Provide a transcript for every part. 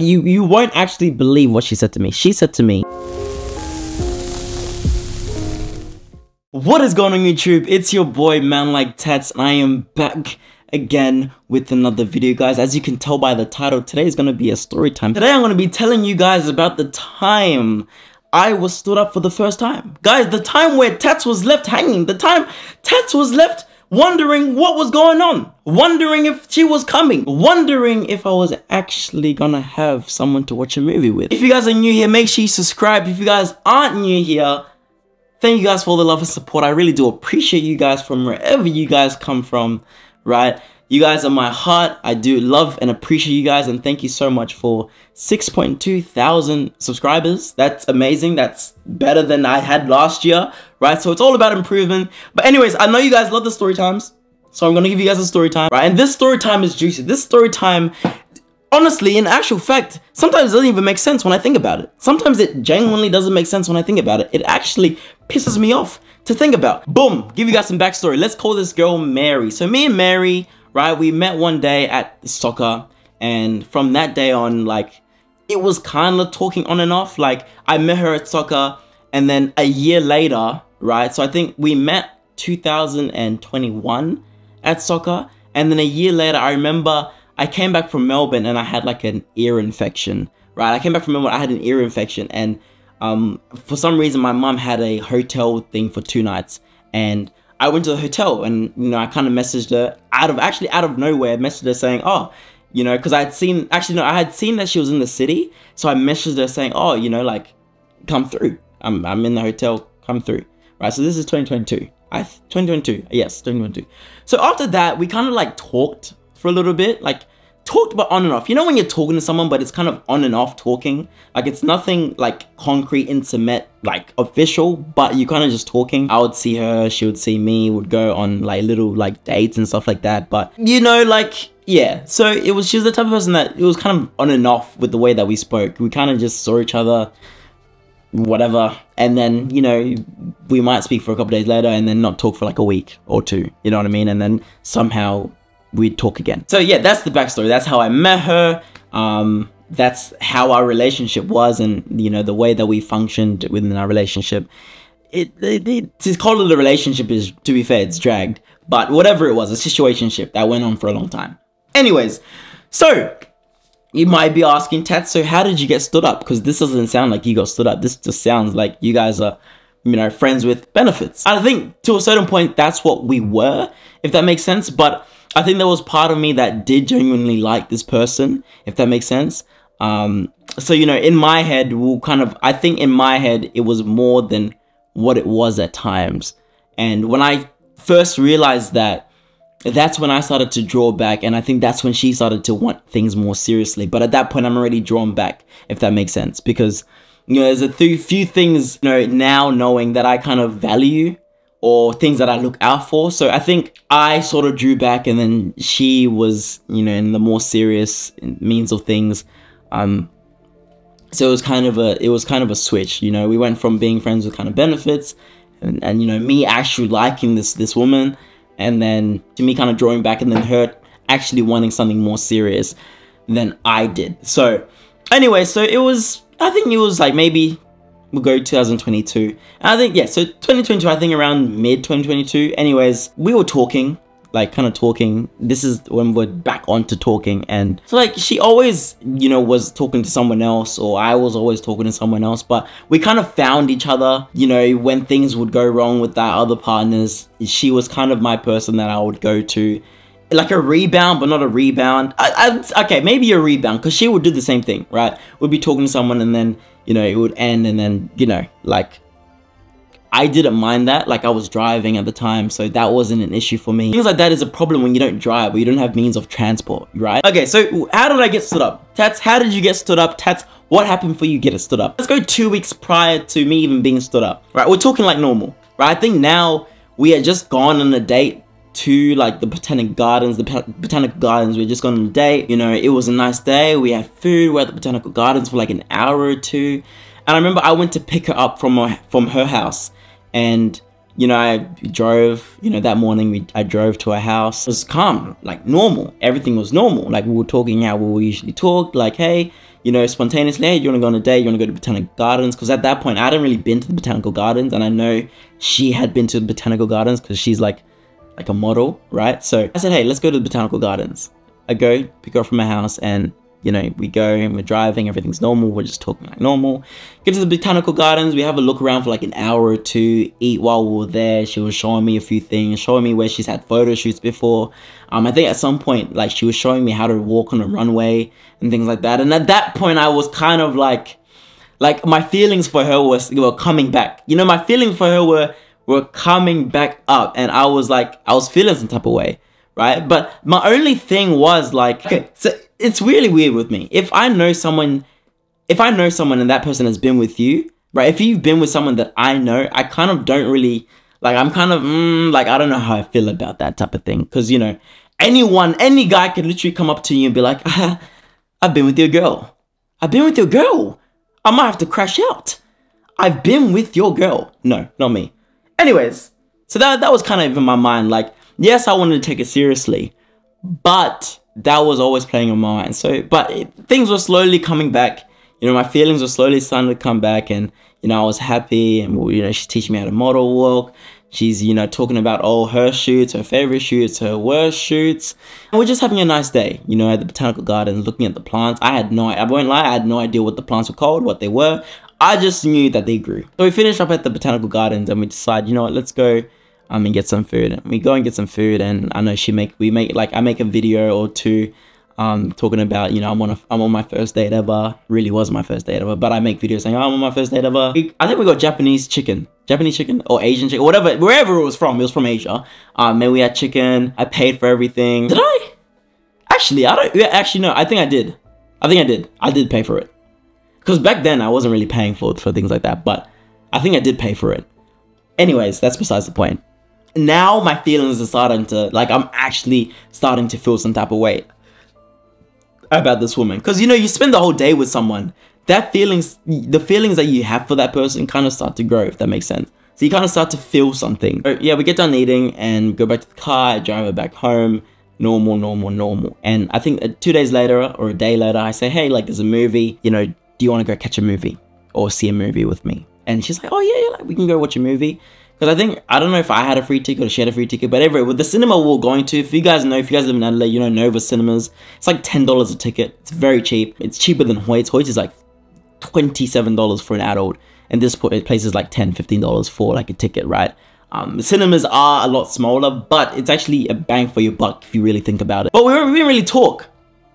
You won't actually believe what she said to me. She said to me, "What is going on YouTube? It's your boy Man Like Tats, and I am back again with another video, guys. As you can tell by the title, today is going to be a story time. Today I'm going to be telling you guys about the time I was stood up for the first time. Guys, the time where Tats was left hanging. The time Tats was left wondering what was going on. Wondering if she was coming. Wondering if I was actually gonna have someone to watch a movie with. If you guys are new here, make sure you subscribe. If you guys aren't new here, thank you guys for all the love and support. I really do appreciate you guys from wherever you guys come from, right? You guys are my heart. I do love and appreciate you guys, and thank you so much for 6.2 thousand subscribers. That's amazing. That's better than I had last year, right? So it's all about improving. But anyways, I know you guys love the story times, so I'm gonna give you guys a story time, right? And this story time is juicy. This story time, honestly, in actual fact, sometimes it doesn't even make sense when I think about it. Sometimes it genuinely doesn't make sense when I think about it. It actually pisses me off to think about. Boom, give you guys some backstory. Let's call this girl Mary. So me and Mary, right, we met one day at soccer, and from that day on, like, it was kind of talking on and off. Like, I met her at soccer, and then a year later, right, so I think we met 2021 at soccer, and then a year later, I remember I came back from Melbourne and I had like an ear infection, right? I came back from Melbourne, I had an ear infection, and for some reason my mum had a hotel thing for 2 nights, and I went to the hotel, and you know, I kind of messaged her out of nowhere, messaged her saying, oh, you know, because I had seen that she was in the city, so I messaged her saying, oh, you know, like, come through, I'm in the hotel, come through, right? So this is 2022, 2022, yes, 2022. So after that, we kind of like talked for a little bit, like talked but on and off. You know when you're talking to someone but it's kind of on and off talking, like it's nothing like concrete, intimate, like official, but you kind of just talking. I would see her, she would see me, would go on like little like dates and stuff like that, but you know, like, yeah. So she was the type of person that it was kind of on and off with the way that we spoke. We kind of just saw each other, whatever, and then, you know, we might speak for a couple days later and then not talk for like a week or two, you know what I mean? And then somehow we'd talk again. So yeah, that's the backstory. That's how I met her. That's how our relationship was, and you know, the way that we functioned within our relationship. To call it a relationship is, to be fair, it's dragged, but whatever it was, a situationship that went on for a long time. Anyways, so you might be asking, Tats, so how did you get stood up? Because this doesn't sound like you got stood up. This just sounds like you guys are, you know, friends with benefits. I think to a certain point, that's what we were, if that makes sense. But I think there was part of me that did genuinely like this person, if that makes sense. So, you know, in my head, I think in my head, it was more than what it was at times. And when I first realized that, that's when I started to draw back, and I think that's when she started to want things more seriously. But at that point, I'm already drawn back, if that makes sense, because, you know, there's a few things, you know, now knowing that I kind of value, or things that I look out for. So I think I sort of drew back, and then she was, you know, in the more serious means of things. So it was kind of a switch, you know. We went from being friends with kind of benefits, and you know, me actually liking this woman, and then to me kind of drawing back, and then her actually wanting something more serious than I did. So anyway, so I think it was like maybe we'll go 2022. And I think, yeah, so 2022, I think around mid 2022. Anyways, we were talking, like kind of talking. This is when we're back onto talking. And so like she always, you know, was talking to someone else, or I was always talking to someone else, but we kind of found each other, you know, when things would go wrong with our other partners. She was kind of my person that I would go to, like a rebound, but not a rebound. Okay, maybe a rebound, because she would do the same thing, right? We'd be talking to someone, and then, you know, it would end, and then, you know, like, I didn't mind that. Like, I was driving at the time, so that wasn't an issue for me. Things like that is a problem when you don't drive, or you don't have means of transport, right? Okay, so how did I get stood up? Tats, how did you get stood up? Tats, what happened for you getting stood up? Let's go 2 weeks prior to me even being stood up, right? We're talking like normal, right? I think now we had just gone on a date to like the Botanic Gardens. We had just gone on a date. You know, it was a nice day. We had food. We were at the Botanical Gardens for like an hour or two. And I remember I went to pick her up from her house. And, you know, I drove, you know, that morning I drove to her house. It was calm, like normal. Everything was normal. Like we were talking how we usually talk. Like, hey, you know, spontaneously, hey, you want to go on a date? You want to go to Botanical Gardens? Because at that point, I hadn't really been to the Botanical Gardens, and I know she had been to the Botanical Gardens because she's like a model, right? So I said, hey, let's go to the Botanical Gardens. I go, pick her up from my house, and you know, we go and we're driving, everything's normal, we're just talking like normal. Get to the Botanical Gardens, we have a look around for like an hour or two, eat while we were there. She was showing me a few things, showing me where she's had photo shoots before. I think at some point, like, she was showing me how to walk on a runway and things like that. And at that point, I was kind of like my feelings for her were coming back. You know, my feelings for her were coming back up, and I was feeling some type of way, right? But my only thing was like, okay, so it's really weird with me. If I know someone and that person has been with you, right? If you've been with someone that I know, I kind of don't really, like, I'm kind of, like, I don't know how I feel about that type of thing. Because, you know, any guy could literally come up to you and be like, I've been with your girl. I've been with your girl. I might have to crash out. I've been with your girl. No, not me. Anyways, so that was kind of in my mind. Like, yes, I wanted to take it seriously, but that was always playing on my mind. So, things were slowly coming back. You know, my feelings were slowly starting to come back, and, you know, I was happy, and, you know, she's teaching me how to model walk. She's, you know, talking about all her shoots, her favorite shoots, her worst shoots. And we're just having a nice day, you know, at the Botanical Gardens, looking at the plants. I won't lie, I had no idea what the plants were called, what they were. I just knew that they grew. So we finished up at the Botanical Gardens, and we decided, you know what, let's go and get some food. And we go and get some food, and I know I make a video or two talking about, you know, I'm on my first date ever. Really was my first date ever, but I make videos saying, oh, I'm on my first date ever. I think we got Japanese chicken or Asian chicken, whatever, wherever it was from Asia. And we had chicken. I paid for everything. Did I? Actually, no, I think I did. I did pay for it. Because back then I wasn't really paying for things like that, but I think I did pay for it. Anyways, that's besides the point. Now my feelings are starting to, like, I'm actually starting to feel some type of way about this woman. Because, you know, you spend the whole day with someone, the feelings that you have for that person kind of start to grow, if that makes sense. So you kind of start to feel something. So, yeah, we get done eating and go back to the car, I drive her back home, normal. And I think 2 days later or a day later, I say, hey, like, there's a movie, you know, do you want to go catch a movie or see a movie with me? And she's like, oh yeah, like, we can go watch a movie. Because I don't know if I had a free ticket or she had a free ticket, but anyway, with the cinema we were going to, if you guys live in Adelaide, you know Nova Cinemas, it's like $10 a ticket. It's very cheap. It's cheaper than Hoyt's. Hoyt's is like $27 for an adult, and this place is like $10, $15 for like a ticket, right? Cinemas are a lot smaller, but it's actually a bang for your buck if you really think about it. But we didn't really talk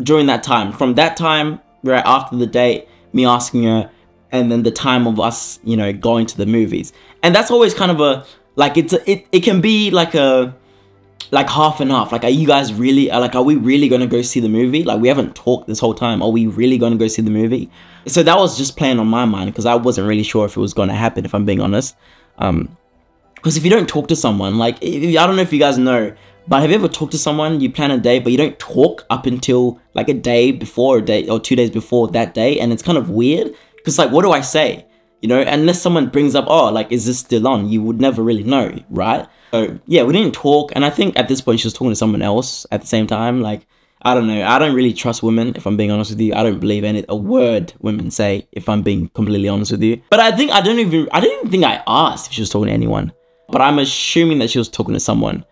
during that time. From that time, right after the date, me asking her, and then the time of us, you know, going to the movies. And that's always kind of a, like, it can be like half and half. Like, are you guys really, are we really going to go see the movie? Like, we haven't talked this whole time. Are we really going to go see the movie? So that was just playing on my mind, because I wasn't really sure if it was going to happen, if I'm being honest. Because if you don't talk to someone, like, I don't know if you guys know, but have you ever talked to someone, you plan a date, but you don't talk up until like a day before, or 2 days before that day, and it's kind of weird. Because, like, what do I say? You know, unless someone brings up, oh, like, is this still on? You would never really know, right? So, yeah, we didn't talk. And I think at this point, she was talking to someone else at the same time. Like, I don't know. I don't really trust women, if I'm being honest with you. I don't believe a word women say, if I'm being completely honest with you. But I didn't even think I asked if she was talking to anyone. But I'm assuming that she was talking to someone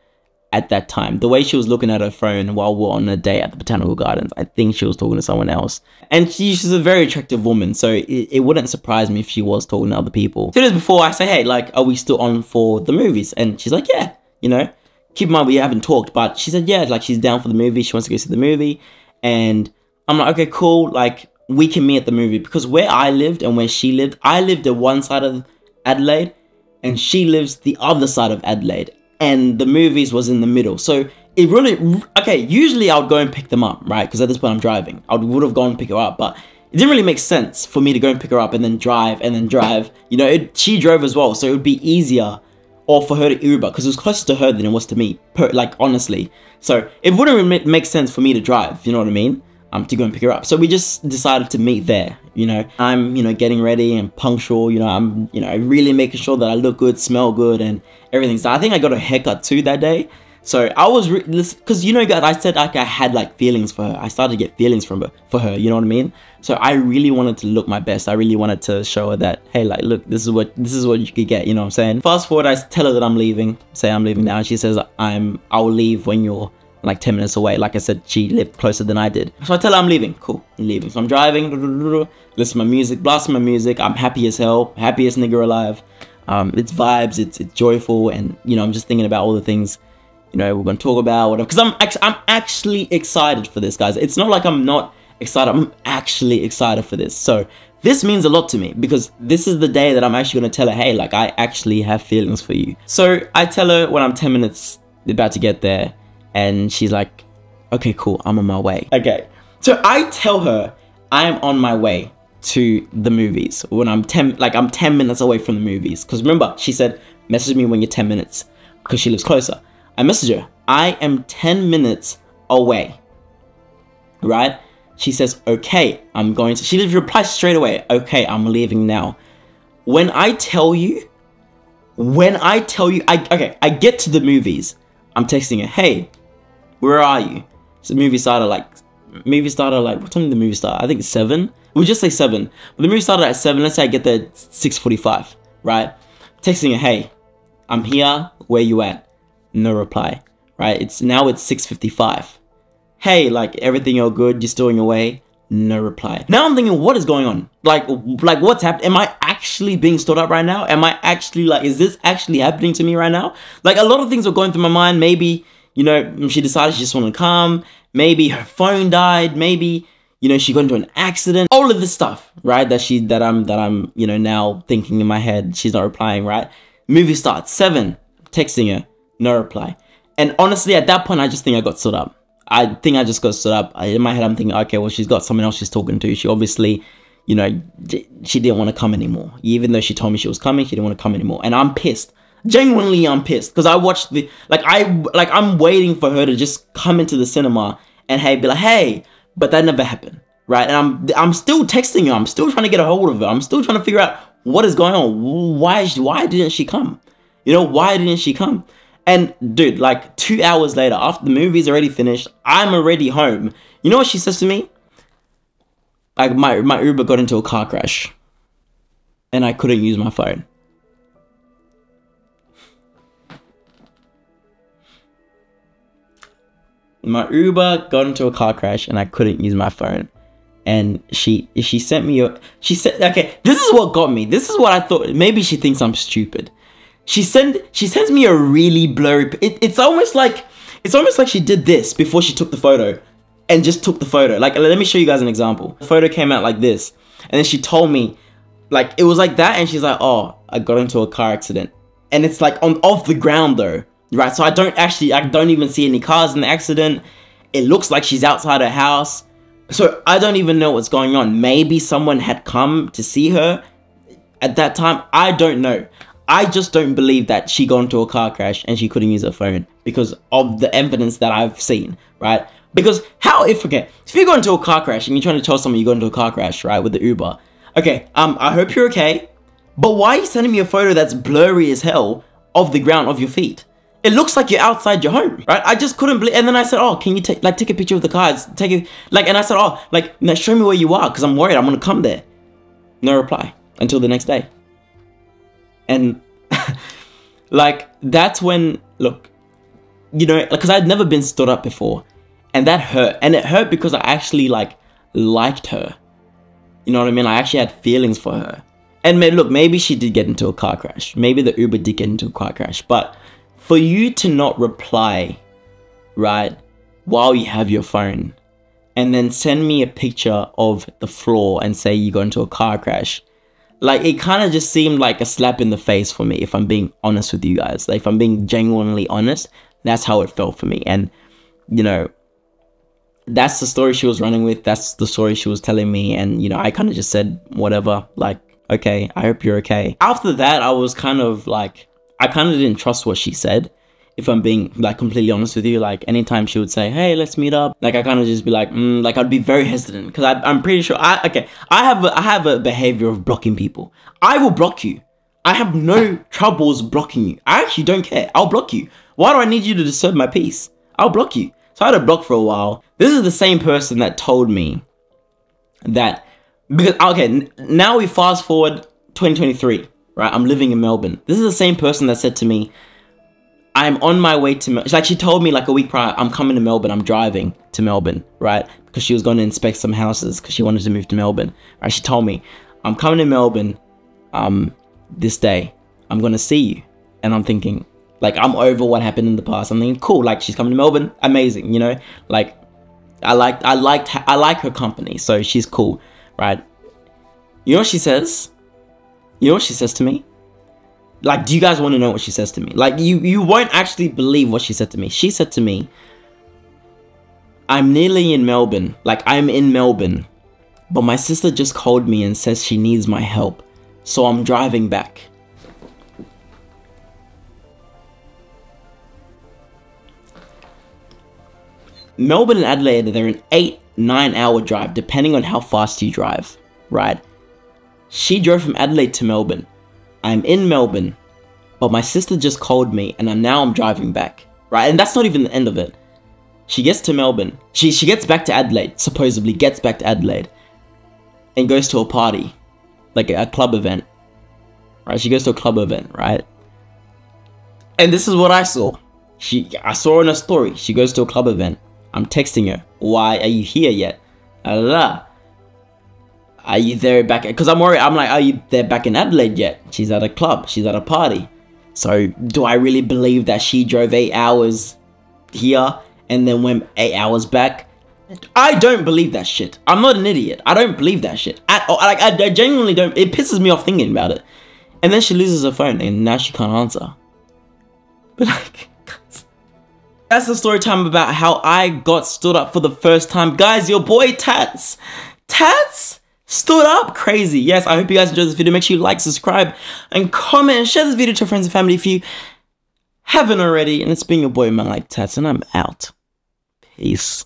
at that time. The way she was looking at her phone while we're on a date at the Botanical Gardens, I think she was talking to someone else. And she's a very attractive woman, so it wouldn't surprise me if she was talking to other people. 2 days before, I say, hey, like, are we still on for the movies? And she's like, yeah, you know. Keep in mind, we haven't talked, but she said, yeah, like, she's down for the movie. She wants to go see the movie. And I'm like, okay, cool. Like, we can meet at the movie. Because where I lived and where she lived, I lived at one side of Adelaide, and she lives the other side of Adelaide. And the movies was in the middle. So it really, okay, usually I would go and pick them up, right? Because at this point I'm driving. I would have gone and pick her up, but it didn't really make sense for me to go and pick her up and then drive. You know, she drove as well, so it would be easier, or for her to Uber, because it was closer to her than it was to me, like, honestly. So it wouldn't make sense for me to drive, you know what I mean? To go and pick her up. So we just decided to meet there, you know. I'm, you know, getting ready and punctual, you know, I'm, you know, really making sure that I look good, smell good, and everything. So I think I got a haircut too that day. So I was, because you know guys, I said like I had like feelings for her. I started to get feelings for her, you know what I mean? So I really wanted to look my best. I really wanted to show her that, hey, like, look, this is what you could get, you know what I'm saying? Fast forward, I tell her that I'm leaving, say I'm leaving now, and she says I'll leave when you're like 10 minutes away. Like I said, she lived closer than I did. So I tell her I'm leaving. Cool, I'm leaving. So I'm driving, listen to my music, blasting my music. I'm happy as hell, happiest nigga alive. It's vibes, it's joyful, and you know, I'm just thinking about all the things, you know, we're gonna talk about, whatever. Because I'm actually excited for this, guys. It's not like I'm not excited. I'm actually excited for this. So this means a lot to me, because this is the day that I'm actually gonna tell her, hey, like, I actually have feelings for you. So I tell her when I'm 10 minutes about to get there, and she's like, okay, cool, I'm on my way. Okay, so I tell her I'm on my way to the movies when I'm 10 minutes away from the movies. Because remember, she said, message me when you're 10 minutes, because she lives closer. I message her, I am 10 minutes away, right? She says, okay, I'm going to, she replies straight away, okay, I'm leaving now. When I tell you, I get to the movies, I'm texting her, hey, where are you? So the movie started like, what time did the movie start? I think it's 7. We'll just say 7. But the movie started at 7, let's say I get there at 6:45, right? Texting her, hey, I'm here, where you at? No reply, right? It's 6:55. Hey, like, everything all good? You're still on your way? No reply. Now I'm thinking, what is going on? Like what's happening? Am I actually being stood up right now? Am I actually, like, is this actually happening to me right now? Like, a lot of things are going through my mind. Maybe, you know, she decided she just wanted to come. Maybe her phone died. Maybe, you know, she got into an accident. All of this stuff, right? That I'm, you know, now thinking in my head. She's not replying, right? Movie starts, 7, texting her, no reply. And honestly, at that point, I just think I got stood up. I think I just got stood up. In my head, I'm thinking, okay, well, she's got someone else she's talking to. She obviously, you know, she didn't want to come anymore. Even though she told me she was coming, she didn't want to come anymore. And I'm pissed. Genuinely, I'm pissed. Because I watched the, I'm waiting for her to just come into the cinema and be like, hey, but that never happened, right? And I'm still texting her. I'm still trying to get a hold of her. I'm still trying to figure out what is going on. Why didn't she come? You know, why didn't she come? And dude, like 2 hours later, after the movie's already finished, I'm already home. You know what she says to me? Like, my Uber got into a car crash and I couldn't use my phone. My Uber got into a car crash and I couldn't use my phone. And she sent me she said, okay, this is what got me. This is what I thought. Maybe she thinks I'm stupid. She sends me a really blurry, it's almost like she did this before she took the photo and just took the photo. Like, let me show you guys an example. The photo came out like this, and then she told me, like, it was like that, and she's like, oh, I got into a car accident. And it's like off the ground though, right? So I don't even see any cars in the accident. It looks like she's outside her house. So I don't even know what's going on. Maybe someone had come to see her at that time. I don't know. I just don't believe that she got into a car crash and she couldn't use her phone because of the evidence that I've seen, right? Because if you got into a car crash and you're trying to tell someone you got into a car crash, right, with the Uber, okay, I hope you're okay, but why are you sending me a photo that's blurry as hell of the ground of your feet? It looks like you're outside your home, right? I just couldn't believe, and then I said, oh, can you take a picture of the car? And I said, oh, now show me where you are, because I'm worried I'm gonna come there. No reply until the next day. And like, that's when, look, you know, because I'd never been stood up before, and that hurt. And it hurt because I actually liked her. You know what I mean? I actually had feelings for her. And look, maybe she did get into a car crash. Maybe the Uber did get into a car crash. But for you to not reply, right, while you have your phone, and then send me a picture of the floor and say you got into a car crash, like, it kind of just seemed like a slap in the face for me, if I'm being honest with you guys. Like, if I'm being genuinely honest, that's how it felt for me. And, you know, that's the story she was running with. That's the story she was telling me. And, you know, I kind of just said, whatever, like, okay, I hope you're okay. After that, I was kind of like, I kind of didn't trust what she said. If I'm being, like, completely honest with you, like, anytime she would say, hey, let's meet up, like, I kind of just be like, like, I'd be very hesitant, because I'm pretty sure, I have a behavior of blocking people. I will block you. I have no troubles blocking you. I actually don't care. I'll block you. Why do I need you to disturb my peace? I'll block you. So I had a block for a while. This is the same person that told me that, because, okay, now we fast forward 2023, right? I'm living in Melbourne. This is the same person that said to me, I'm on my way to Melbourne. Like, she told me like a week prior, I'm coming to Melbourne, I'm driving to Melbourne, right? Because she was going to inspect some houses because she wanted to move to Melbourne, right? She told me, I'm coming to Melbourne this day. I'm going to see you. And I'm thinking, like, I'm over what happened in the past. I'm thinking, cool, like, she's coming to Melbourne, amazing, you know? Like, I like her company, so she's cool, right? You know what she says? You know what she says to me? Like, do you guys want to know what she says to me? Like, you won't actually believe what she said to me. She said to me, I'm nearly in Melbourne. Like, I'm in Melbourne. But my sister just called me and says she needs my help. So I'm driving back. Melbourne and Adelaide, they're an 8-9 hour drive, depending on how fast you drive, right? She drove from Adelaide to Melbourne. I'm in Melbourne, but my sister just called me and now I'm driving back, right? And that's not even the end of it. She gets to Melbourne. She gets back to Adelaide, supposedly gets back to Adelaide and goes to a party, like a club event, right? She goes to a club event, right? And this is what I saw. I saw in a story, she goes to a club event. I'm texting her, why are you here yet? Are you there back? Because I'm worried. I'm like, are you there back in Adelaide yet? She's at a club. She's at a party. So do I really believe that she drove 8 hours here and then went 8 hours back? I don't believe that shit. I'm not an idiot. I don't believe that shit at all. Like, I genuinely don't. It pisses me off thinking about it. And then she loses her phone and now she can't answer. But like, that's the story time about how I got stood up for the first time. Guys, your boy Tats stood up. Crazy. Yes, I hope you guys enjoyed this video. Make sure you like, subscribe, and comment, and share this video to your friends and family if you haven't already. And it's been your boy, man, like Tats, and I'm out. Peace.